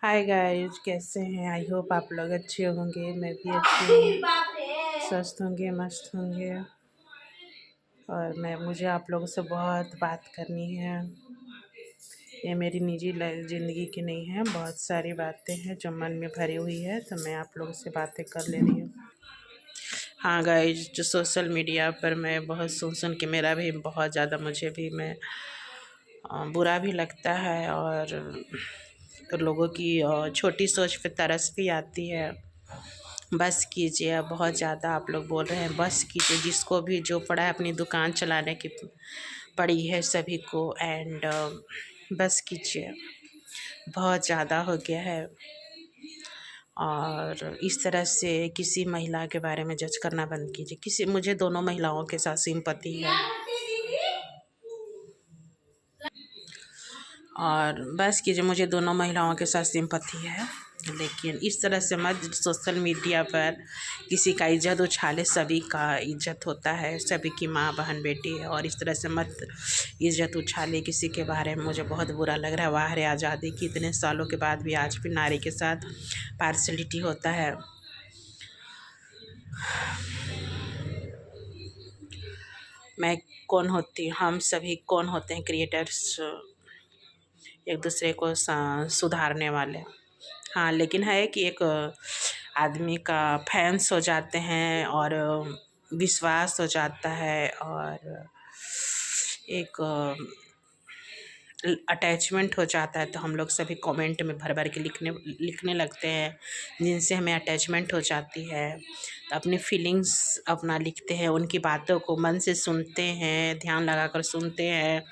Hi guys, कैसे हैं? I hope आप लोग अच्छे होंगे। मैं भी अच्छी हूँ, स्वस्थ होंगे, मस्त होंगे। और मुझे आप लोगों से बहुत बात करनी है। ये मेरी निजी ज़िंदगी की नहीं है, बहुत सारी बातें हैं जो मन में भरी हुई है, तो मैं आप लोगों से बातें कर ले रही हूँ। हाँ गाइस, जो सोशल मीडिया पर मैं बहुत सुन के मेरा भी बहुत ज़्यादा मुझे भी मैं बुरा भी लगता है। और लोगों की छोटी सोच पे तरस भी आती है। बस कीजिए, अब बहुत ज़्यादा आप लोग बोल रहे हैं, बस कीजिए। जिसको भी जो पड़ा है अपनी दुकान चलाने की पड़ी है सभी को। एंड बस कीजिए, बहुत ज़्यादा हो गया है। और इस तरह से किसी महिला के बारे में जज करना बंद कीजिए। मुझे दोनों महिलाओं के साथ सिंपैथी है, और बस कीजिए, मुझे दोनों महिलाओं के साथ सिंपैथी है। लेकिन इस तरह से मत सोशल मीडिया पर किसी का इज्जत उछाले। सभी का इज्जत होता है, सभी की माँ बहन बेटी है, और इस तरह से मत इज्जत उछाले किसी के बारे में। मुझे बहुत बुरा लग रहा है। वाह रे आज़ादी की, इतने सालों के बाद भी आज भी नारी के साथ पार्शलिटी होता है। मैं कौन होती, हम सभी कौन होते हैं? क्रिएटर्स, एक दूसरे को सुधारने वाले। हाँ, लेकिन है कि एक आदमी का फैंस हो जाते हैं और विश्वास हो जाता है, और एक अटैचमेंट हो जाता है। तो हम लोग सभी कमेंट में भर भर के लिखने लगते हैं, जिनसे हमें अटैचमेंट हो जाती है। तो अपनी फीलिंग्स अपना लिखते हैं, उनकी बातों को मन से सुनते हैं, ध्यान लगाकर सुनते हैं,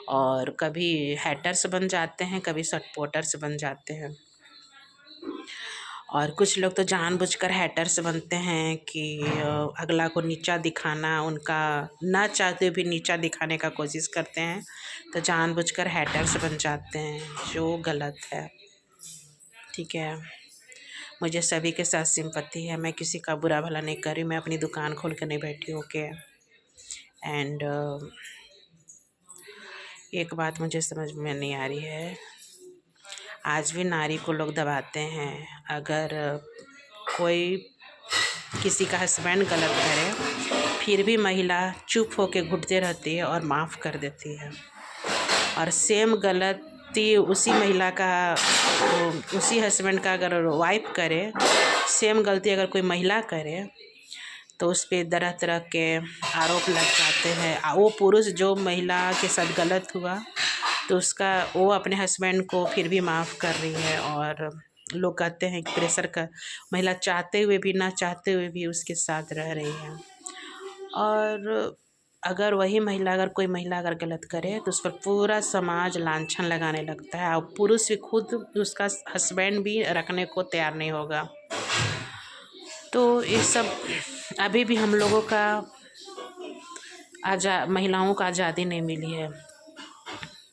और कभी हैटर्स बन जाते हैं, कभी सपोर्टर्स बन जाते हैं। और कुछ लोग तो जानबूझकर हैटर्स बनते हैं कि अगला को नीचा दिखाना, उनका ना चाहते भी नीचा दिखाने का कोशिश करते हैं। तो जानबूझकर हैटर्स बन जाते हैं, जो गलत है। ठीक है, मुझे सभी के साथ सिंपैथी है। मैं किसी का बुरा भला नहीं कर रही, मैं अपनी दुकान खोल कर नहीं बैठी हूँ। ओके। एंड एक बात मुझे समझ में नहीं आ रही है, आज भी नारी को लोग दबाते हैं। अगर कोई किसी का हस्बैंड गलत करे, फिर भी महिला चुप होकर घुटते रहती है और माफ़ कर देती है। और सेम गलती उसी महिला का, उसी हस्बैंड का अगर वाइफ करे, सेम गलती अगर कोई महिला करे, तो उस पर तरह तरह के आरोप लग जाते हैं। वो पुरुष जो महिला के साथ गलत हुआ, तो वो अपने हस्बैंड को फिर भी माफ़ कर रही है। और लोग कहते हैं कि प्रेशर का, महिला चाहते हुए भी ना चाहते हुए भी उसके साथ रह रही है। और अगर वही महिला, अगर कोई महिला अगर गलत करे, तो उस पर पूरा समाज लांछन लगाने लगता है, और पुरुष भी खुद उसका हस्बैंड भी रखने को तैयार नहीं होगा। तो ये सब अभी भी हम लोगों का महिलाओं को आज़ादी नहीं मिली है।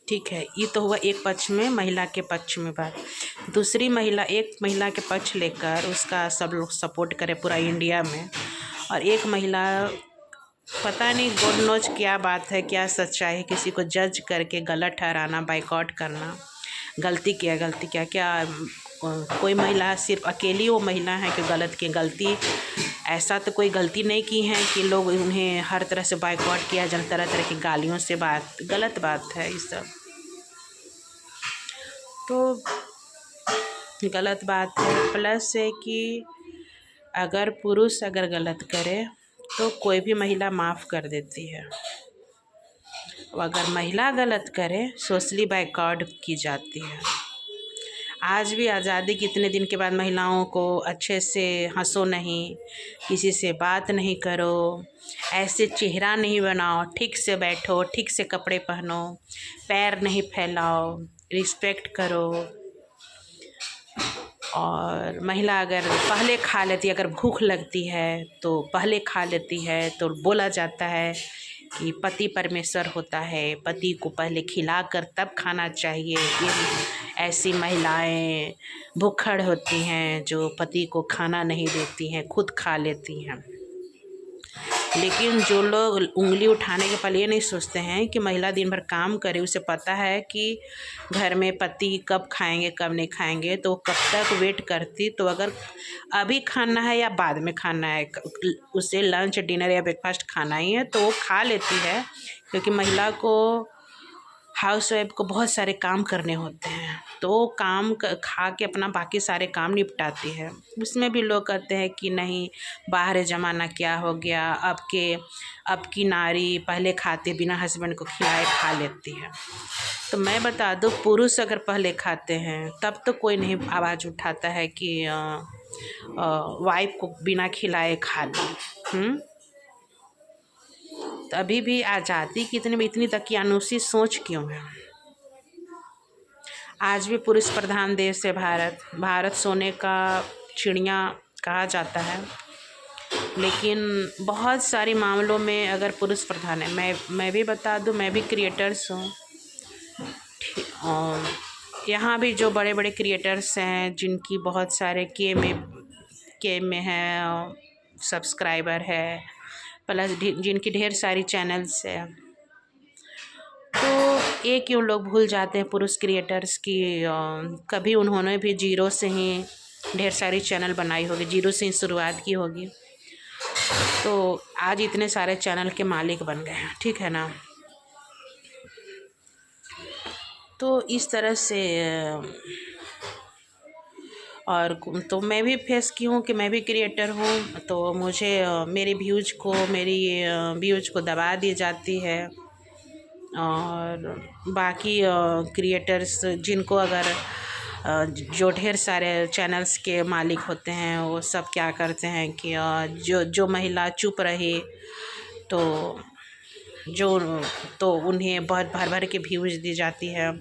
ठीक है, ये तो हुआ एक पक्ष में, महिला के पक्ष में बात। दूसरी महिला, एक महिला के पक्ष लेकर उसका सब लोग सपोर्ट करे पूरा इंडिया में, और एक महिला, पता नहीं गॉड नोज क्या बात है, क्या सच्चाई है, किसी को जज करके गलत ठहराना, बाइकआउट करना। गलती क्या क्या कोई महिला सिर्फ अकेली वो महिला है कि गलत की गलती, ऐसा तो कोई गलती नहीं की है कि लोग उन्हें हर तरह से बाइकआउट किया, जन तरह तरह की गालियों से बात, गलत बात है ये सब। तो गलत बात है। प्लस है कि अगर पुरुष अगर गलत करे, तो कोई भी महिला माफ़ कर देती है। अगर महिला गलत करे, सोशली बाइकआउट की जाती है। आज भी आज़ादी के इतने दिन के बाद महिलाओं को अच्छे से हंसो नहीं, किसी से बात नहीं करो, ऐसे चेहरा नहीं बनाओ, ठीक से बैठो, ठीक से कपड़े पहनो, पैर नहीं फैलाओ, रिस्पेक्ट करो। और महिला अगर पहले खा लेती है, अगर भूख लगती है तो पहले खा लेती है, तो बोला जाता है कि पति परमेश्वर होता है, पति को पहले खिलाकर तब खाना चाहिए। ये ऐसी महिलाएं भूखड़ होती हैं जो पति को खाना नहीं देती हैं, खुद खा लेती हैं। लेकिन जो लोग उंगली उठाने के पहले ये नहीं सोचते हैं कि महिला दिन भर काम करे, उसे पता है कि घर में पति कब खाएंगे कब नहीं खाएंगे, तो कब तक वेट करती। तो अगर अभी खाना है या बाद में खाना है, उसे लंच डिनर या ब्रेकफास्ट खाना ही है तो वो खा लेती है, क्योंकि महिला को हाउस वाइफ को बहुत सारे काम करने होते हैं, तो वो काम खा के अपना बाकी सारे काम निपटाती है। उसमें भी लोग कहते हैं कि नहीं, बाहर ज़माना क्या हो गया, अब की नारी पहले खाते बिना हस्बैंड को खिलाए खा लेती है। तो मैं बता दूँ, पुरुष अगर पहले खाते हैं तब तो कोई नहीं आवाज़ उठाता है कि वाइफ को बिना खिलाए खा ली। तो अभी भी आज़ादी की इतनी दकियानूसी सोच क्यों है? आज भी पुरुष प्रधान देश है भारत सोने का चिड़िया कहा जाता है, लेकिन बहुत सारे मामलों में अगर पुरुष प्रधान है, मैं भी बता दूं, मैं भी क्रिएटर्स हूँ। और यहाँ भी जो बड़े बड़े क्रिएटर्स हैं जिनकी बहुत सारे के में है सब्सक्राइबर है, प्लस जिनकी ढेर सारी चैनल्स है, तो ये क्यों लोग भूल जाते हैं पुरुष क्रिएटर्स की कभी उन्होंने भी जीरो से ही ढेर सारी चैनल बनाई होगी, जीरो से ही शुरुआत की होगी, तो आज इतने सारे चैनल के मालिक बन गए हैं, ठीक है ना। तो इस तरह से और तो मैं भी फेस की हूँ कि मैं भी क्रिएटर हूँ, तो मुझे मेरी व्यूज को दबा दी जाती है। और बाकी क्रिएटर्स जिनको अगर जो ढेर सारे चैनल्स के मालिक होते हैं, वो सब क्या करते हैं कि जो महिला चुप रही तो उन्हें बहुत भर के व्यूज दी जाती है।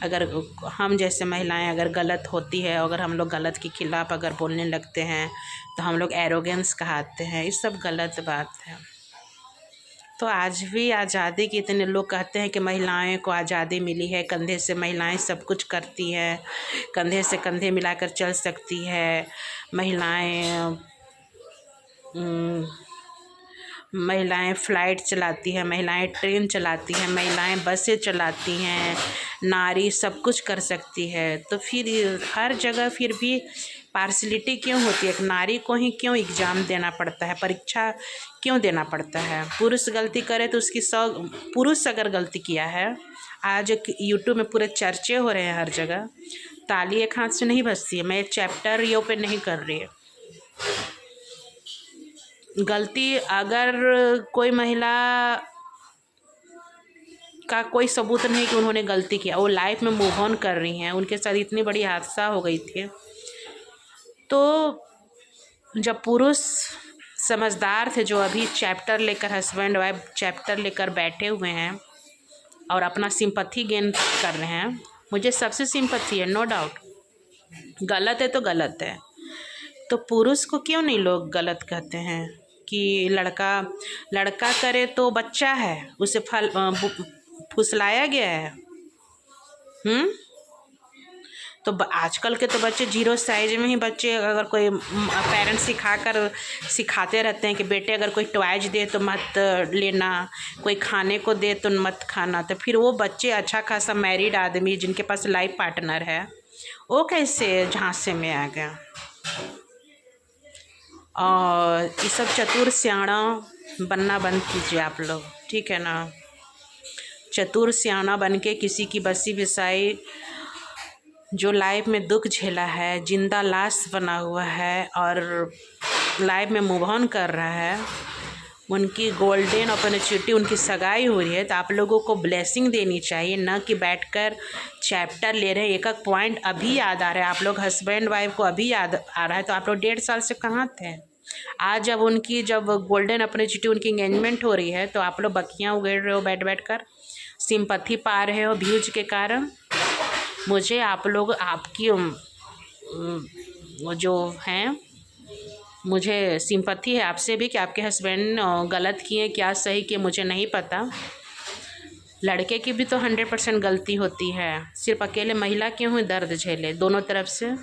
अगर हम जैसे महिलाएं अगर गलत होती है, अगर हम लोग गलत के खिलाफ़ अगर बोलने लगते हैं तो हम लोग एरोगेंस कहते हैं, ये सब गलत बात है। तो आज भी आज़ादी के इतने लोग कहते हैं कि महिलाएं को आज़ादी मिली है, कंधे से महिलाएं सब कुछ करती हैं, कंधे से कंधे मिलाकर चल सकती है, महिलाएं फ़्लाइट चलाती हैं, महिलाएं ट्रेन चलाती हैं, महिलाएं बसें चलाती हैं, नारी सब कुछ कर सकती है। तो फिर हर जगह फिर भी पार्शलिटी क्यों होती है? एक नारी को ही क्यों एग्ज़ाम देना पड़ता है, परीक्षा क्यों देना पड़ता है? पुरुष गलती करे तो उसकी पुरुष अगर गलती किया है, आज यूट्यूब में पूरे चर्चे हो रहे हैं हर जगह, ताली एक हाथ से नहीं बजती है। मैं चैप्टर ये पे नहीं कर रही है, गलती अगर कोई महिला का कोई सबूत नहीं कि उन्होंने गलती किया, वो लाइफ में मूव ऑन कर रही हैं, उनके साथ इतनी बड़ी हादसा हो गई थी, तो जब पुरुष समझदार थे, जो अभी चैप्टर लेकर हस्बैंड वाइफ चैप्टर लेकर बैठे हुए हैं और अपना सिंपैथी गेन कर रहे हैं, मुझे सबसे सिंपैथी है, नो डाउट, गलत है तो गलत है। तो पुरुष को क्यों नहीं लोग गलत कहते हैं कि लड़का करे तो बच्चा है, उसे फुसलाया गया है। तो आजकल के तो बच्चे जीरो साइज में ही बच्चे, अगर कोई पेरेंट्स सिखाते रहते हैं कि बेटे अगर कोई टॉयज दे तो मत लेना, कोई खाने को दे तो मत खाना, तो फिर वो बच्चे अच्छा खासा मैरिड आदमी जिनके पास लाइफ पार्टनर है, वो कैसे झांसे में आ गया? और ये सब चतुर सियाणा बनना बंद कीजिए आप लोग, ठीक है ना। चतुर सियाणा बन के किसी की बसी बिसाई जो लाइफ में दुख झेला है, जिंदा लाश बना हुआ है और लाइफ में मूव ऑन कर रहा है, उनकी गोल्डन अपॉर्चुनिटी, उनकी सगाई हो रही है, तो आप लोगों को ब्लेसिंग देनी चाहिए, ना कि बैठकर चैप्टर ले रहे हैं। एक एक पॉइंट अभी याद आ रहा है, आप लोग हस्बैंड वाइफ को अभी याद आ रहा है, तो आप लोग 1.5 साल से कहाँ थे? आज जब गोल्डन अपॉर्चुनिटी, उनकी एंगेजमेंट हो रही है, तो आप लोग बखियाँ उगेड़ रहे हो, बैठ कर सिंपैथी पा रहे हो व्यूज के कारण। मुझे आप लोग आपकी जो हैं, मुझे सिंपैथी है आपसे भी कि आपके हस्बैंड गलत किए, क्या सही किए मुझे नहीं पता। लड़के की भी तो 100% गलती होती है, सिर्फ अकेले महिला क्यों हुई दर्द झेले, दोनों तरफ से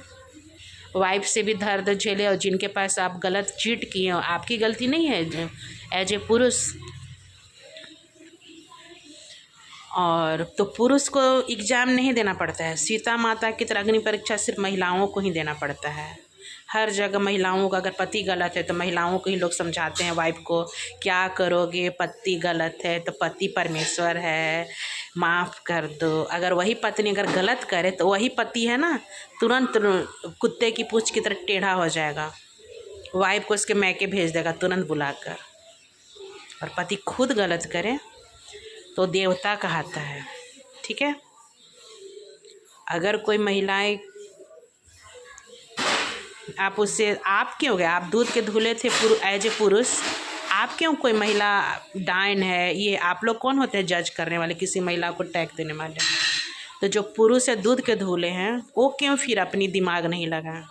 वाइफ से भी दर्द झेले, और जिनके पास आप गलत चीट किए हो, आपकी गलती नहीं है एज ए पुरुष। और तो पुरुष को एग्ज़ाम नहीं देना पड़ता है। सीता माता की तरह अग्नि परीक्षा सिर्फ महिलाओं को ही देना पड़ता है। हर जगह महिलाओं का, अगर पति गलत है तो महिलाओं को ही लोग समझाते हैं वाइफ को, क्या करोगे, पति गलत है तो पति परमेश्वर है, माफ़ कर दो। अगर वही पत्नी अगर गलत करे तो वही पति है ना, तुरंत कुत्ते की पूंछ की तरह टेढ़ा हो जाएगा, वाइफ को उसके मैके भेज देगा तुरंत बुलाकर। और पति खुद गलत करे तो देवता कहता है, ठीक है। अगर कोई महिलाएं, आप उससे, आप क्यों गए, आप दूध के धुले थे एज ए पुरुष, आप क्यों, कोई महिला डायन है, ये आप लोग कौन होते हैं जज करने वाले, किसी महिला को टैग देने वाले। तो जो पुरुष है दूध के धुले हैं, वो क्यों फिर अपनी दिमाग नहीं लगाए।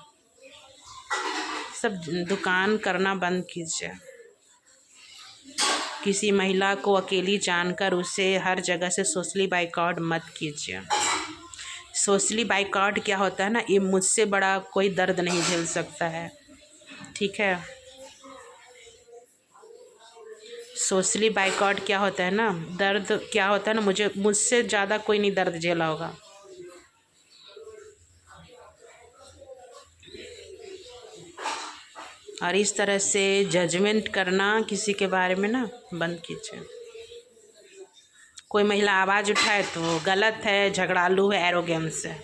सब दुकान करना बंद कीजिए। किसी महिला को अकेली जानकर उसे हर जगह से सोशली बाइकआउट मत कीजिए। सोशली बाइकआउट क्या होता है ना, ये मुझसे बड़ा कोई दर्द नहीं झेल सकता है, ठीक है। सोशली बाइकआउट क्या होता है ना, दर्द क्या होता है ना, मुझसे ज़्यादा कोई नहीं दर्द झेला होगा। और इस तरह से जजमेंट करना किसी के बारे में ना बंद कीजिए। कोई महिला आवाज़ उठाए तो गलत है, झगड़ालू है, एरोगेंस है,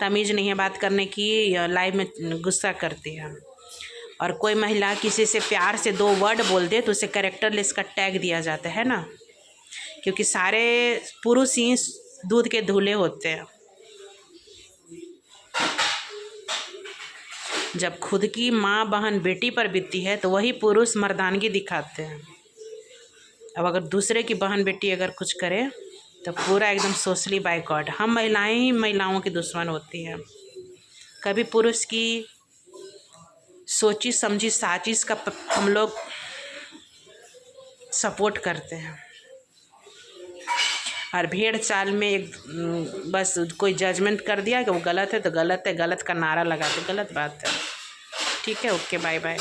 तमीज़ नहीं है बात करने की, लाइव में गुस्सा करती है। और कोई महिला किसी से प्यार से 2 वर्ड बोल दे तो उसे कैरेक्टरलेस का टैग दिया जाता है ना, क्योंकि सारे पुरुष ही दूध के धुले होते हैं। जब खुद की माँ बहन बेटी पर बीतती है तो वही पुरुष मर्दानगी दिखाते हैं। अब अगर दूसरे की बहन बेटी अगर कुछ करे तो पूरा एकदम सोशली बाइकआउट। हम महिलाएं ही महिलाओं की दुश्मन होती हैं। कभी पुरुष की सोची समझी साजिश का हम लोग सपोर्ट करते हैं। और भेड़ चाल में एक बस कोई जजमेंट कर दिया कि वो गलत है तो गलत है, गलत का नारा लगा के गलत बात है, ठीक है। Okay, bye bye.